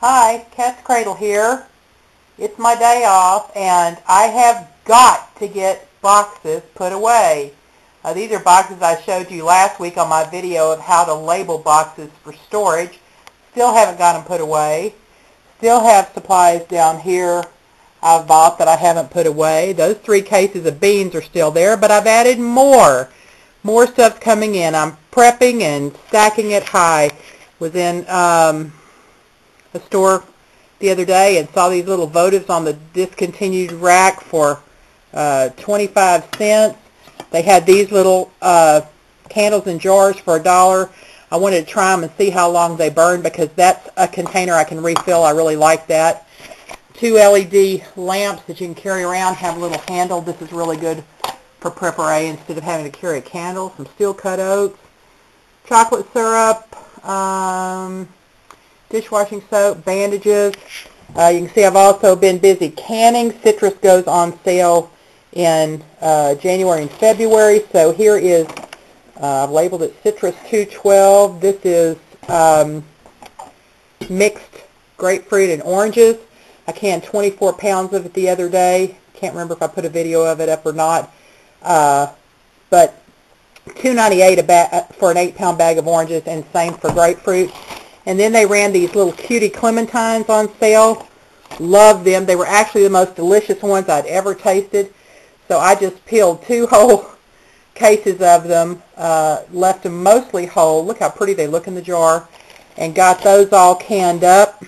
Hi, katzcradul here. It's my day off and I have got to get boxes put away. These are boxes I showed you last week on my video of how to label boxes for storage. Still haven't got them put away. Still have supplies down here I've bought that I haven't put away. Those 3 cases of beans are still there, but I've added more. More stuff's coming in. I'm prepping and stacking it high. Was in a store the other day and saw these little votives on the discontinued rack for 25 cents. They had these little candles in jars for $1. I wanted to try them and see how long they burn because that's a container I can refill. I really like that. 2 LED lamps that you can carry around, have a little handle. This is really good for prepare instead of having to carry a candle. Some steel cut oats, chocolate syrup, dishwashing soap, bandages. You can see I've also been busy canning. Citrus goes on sale in January and February. So here is, I've labeled it Citrus 212. This is mixed grapefruit and oranges. I canned 24 pounds of it the other day. Can't remember if I put a video of it up or not. But $2.98 for an 8-pound bag of oranges, and same for grapefruit. And then they ran these little cutie clementines on sale. Love them. They were actually the most delicious ones I'd ever tasted. So I just peeled 2 whole cases of them, left them mostly whole. Look how pretty they look in the jar. And got those all canned up.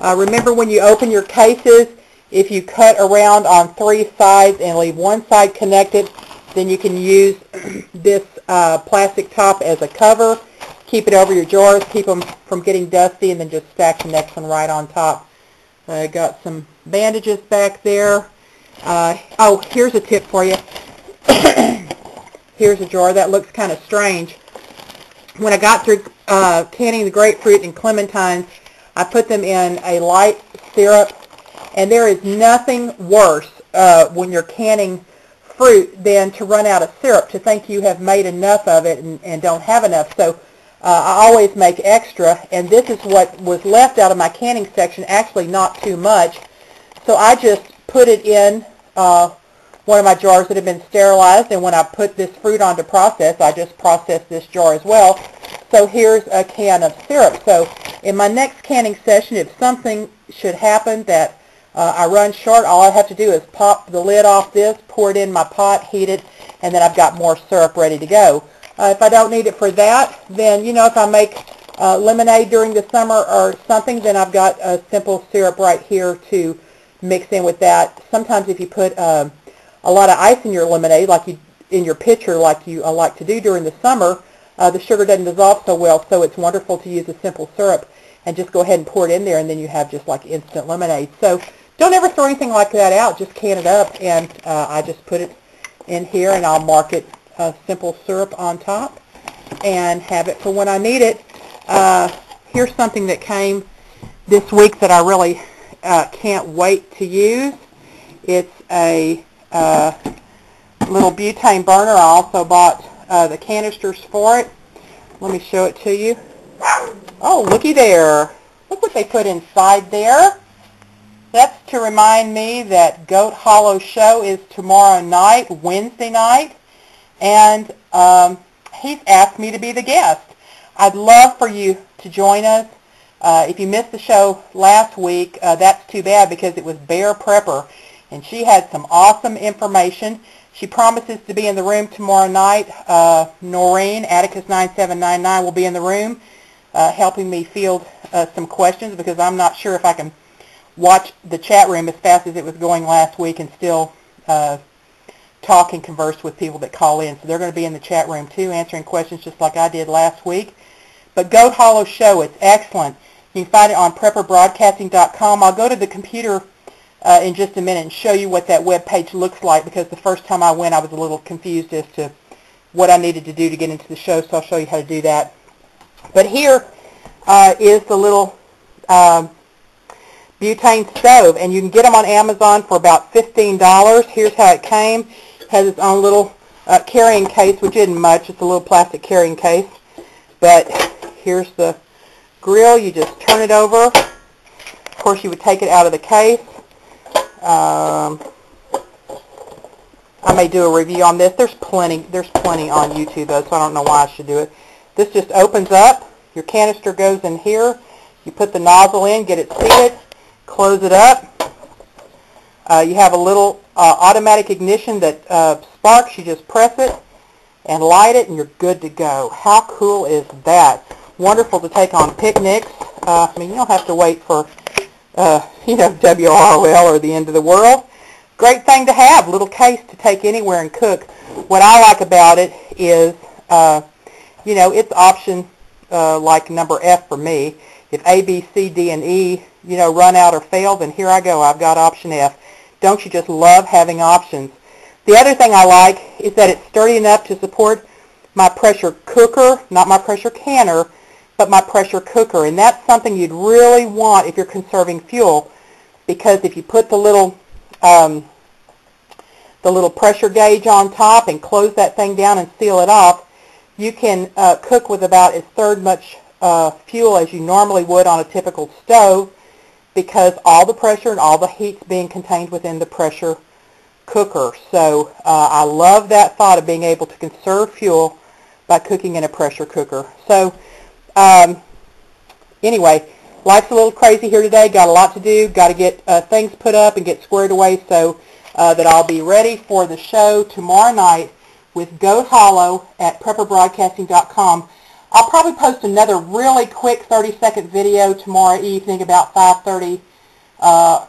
Remember, when you open your cases, if you cut around on 3 sides and leave one side connected, then you can use this plastic top as a cover. Keep it over your jars, keep them from getting dusty, and then just stack the next one right on top. I got some bandages back there. Oh, here's a tip for you. Here's a jar. That looks kind of strange. When I got through canning the grapefruit and clementines, I put them in a light syrup, and there is nothing worse when you're canning fruit than to run out of syrup, to think you have made enough of it and don't have enough. So I always make extra, and this is what was left out of my canning section, actually not too much. So I just put it in one of my jars that had been sterilized, and when I put this fruit on to process, I just processed this jar as well. So here's a can of syrup. So in my next canning session, if something should happen that I run short, all I have to do is pop the lid off this, pour it in my pot, heat it, and then I've got more syrup ready to go. If I don't need it for that, then, you know, if I make lemonade during the summer or something, then I've got a simple syrup right here to mix in with that. Sometimes if you put a lot of ice in your lemonade, like you in your pitcher, like you like to do during the summer, the sugar doesn't dissolve so well, so it's wonderful to use a simple syrup and just go ahead and pour it in there, and then you have just like instant lemonade. So don't ever throw anything like that out. Just can it up, and I just put it in here, and I'll mark it simple syrup on top and have it for when I need it. Here's something that came this week that I really can't wait to use. It's a little butane burner. I also bought the canisters for it. Let me show it to you. Oh, looky there. Look what they put inside there. That's to remind me that GoatHollow show is tomorrow night, Wednesday night, and he's asked me to be the guest. I'd love for you to join us. If you missed the show last week, that's too bad, because it was Bear Prepper, and she had some awesome information. She promises to be in the room tomorrow night. Noreen, Atticus9799, will be in the room helping me field some questions, because I'm not sure if I can watch the chat room as fast as it was going last week and still talk and converse with people that call in. So they're going to be in the chat room too, answering questions just like I did last week. But GoatHollow show, it's excellent. You can find it on prepperbroadcasting.com. I'll go to the computer in just a minute and show you what that web page looks like, because the first time I went I was a little confused as to what I needed to do to get into the show, so I'll show you how to do that. But here is the little butane stove, and you can get them on Amazon for about $15. Here's how it came. It has its own little carrying case, which isn't much. It's a little plastic carrying case. But here's the grill. You just turn it over, course, you would take it out of the case. I may do a review on this. There's plenty on YouTube though, so I don't know why I should do it. This just opens up. Your canister goes in here. You put the nozzle in, get it seated, close it up. You have a little automatic ignition that sparks. You just press it and light it, and you're good to go. How cool is that? Wonderful to take on picnics. I mean, you don't have to wait for, WROL or the end of the world. Great thing to have, little case to take anywhere and cook. What I like about it is, it's option like number F for me. If A, B, C, D, and E, run out or fail, then here I go. I've got option F. Don't you just love having options? The other thing I like is that it's sturdy enough to support my pressure cooker, not my pressure canner, but my pressure cooker. And that's something you'd really want if you're conserving fuel, because if you put the little pressure gauge on top and close that thing down and seal it off, you can cook with about a third much fuel as you normally would on a typical stove, because all the pressure and all the heat's being contained within the pressure cooker. So I love that thought of being able to conserve fuel by cooking in a pressure cooker. So anyway, life's a little crazy here today. Got a lot to do. Got to get things put up and get squared away so that I'll be ready for the show tomorrow night with GoatHollow at prepperbroadcasting.com. I'll probably post another really quick 30-second video tomorrow evening about 5:30,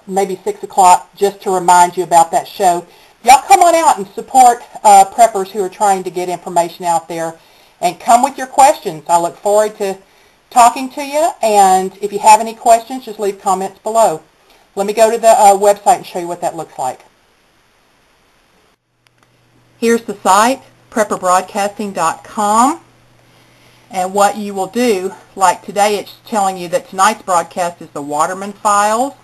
maybe 6 o'clock, just to remind you about that show. Y'all come on out and support preppers who are trying to get information out there, and come with your questions. I look forward to talking to you, and if you have any questions, just leave comments below. Let me go to the website and show you what that looks like. Here's the site, prepperbroadcasting.com. And what you will do, like today, it's telling you that tonight's broadcast is the Waterman Files.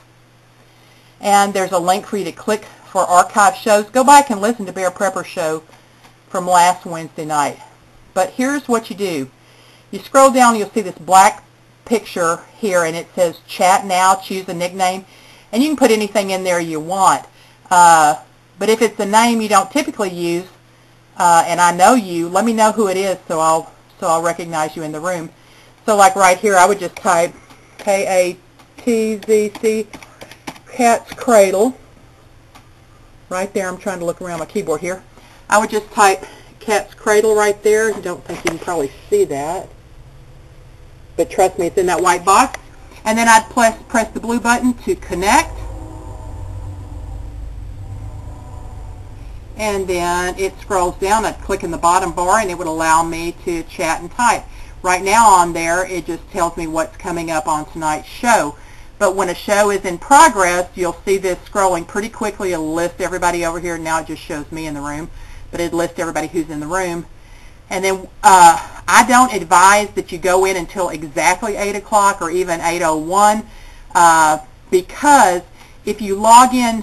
And there's a link for you to click for archive shows. Go back and listen to Bear Prepper Show from last Wednesday night. But here's what you do. You scroll down, you'll see this black picture here, and it says Chat Now, choose a nickname. And you can put anything in there you want. But if it's a name you don't typically use, and I know you, let me know who it is so I'll recognize you in the room. So like right here, I would just type K-A-T-Z-C, katzcradul. Right there, I'm trying to look around my keyboard here. I would just type katzcradul right there. I don't think you can probably see that, but trust me, it's in that white box. And then I'd press the blue button to connect. And then it scrolls down. I'd click in the bottom bar, and it would allow me to chat and type. Right now on there, it just tells me what's coming up on tonight's show. But when a show is in progress, you'll see this scrolling pretty quickly. It'll list everybody over here. Now it just shows me in the room, but it'll list everybody who's in the room. And then I don't advise that you go in until exactly 8 o'clock or even 8:01, because if you log in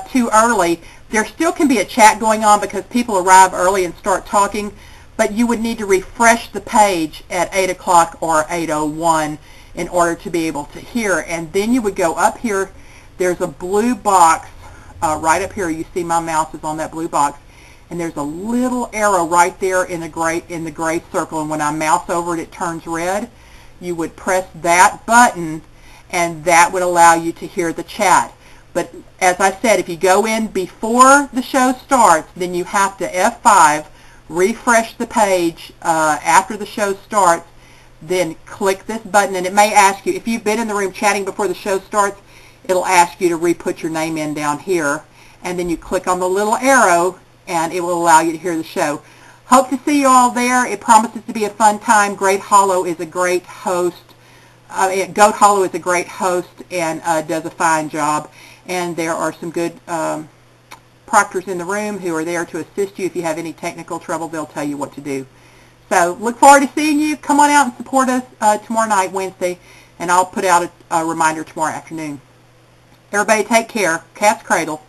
too early, there still can be a chat going on because people arrive early and start talking, but you would need to refresh the page at 8 o'clock or 8:01 in order to be able to hear. And then you would go up here. There's a blue box right up here. You see my mouse is on that blue box, and there's a little arrow right there in the gray circle, and when I mouse over it, it turns red. You would press that button, and that would allow you to hear the chat. But as I said, if you go in before the show starts, then you have to F5, refresh the page after the show starts, then click this button, and it may ask you, if you've been in the room chatting before the show starts, it'll ask you to re-put your name in down here, and then you click on the little arrow, and it will allow you to hear the show. Hope to see you all there. It promises to be a fun time. GoatHollow is a great host. GoatHollow is a great host and does a fine job. And there are some good proctors in the room who are there to assist you. If you have any technical trouble, they'll tell you what to do. So look forward to seeing you. Come on out and support us tomorrow night, Wednesday, and I'll put out a reminder tomorrow afternoon. Everybody take care. Katzcradul.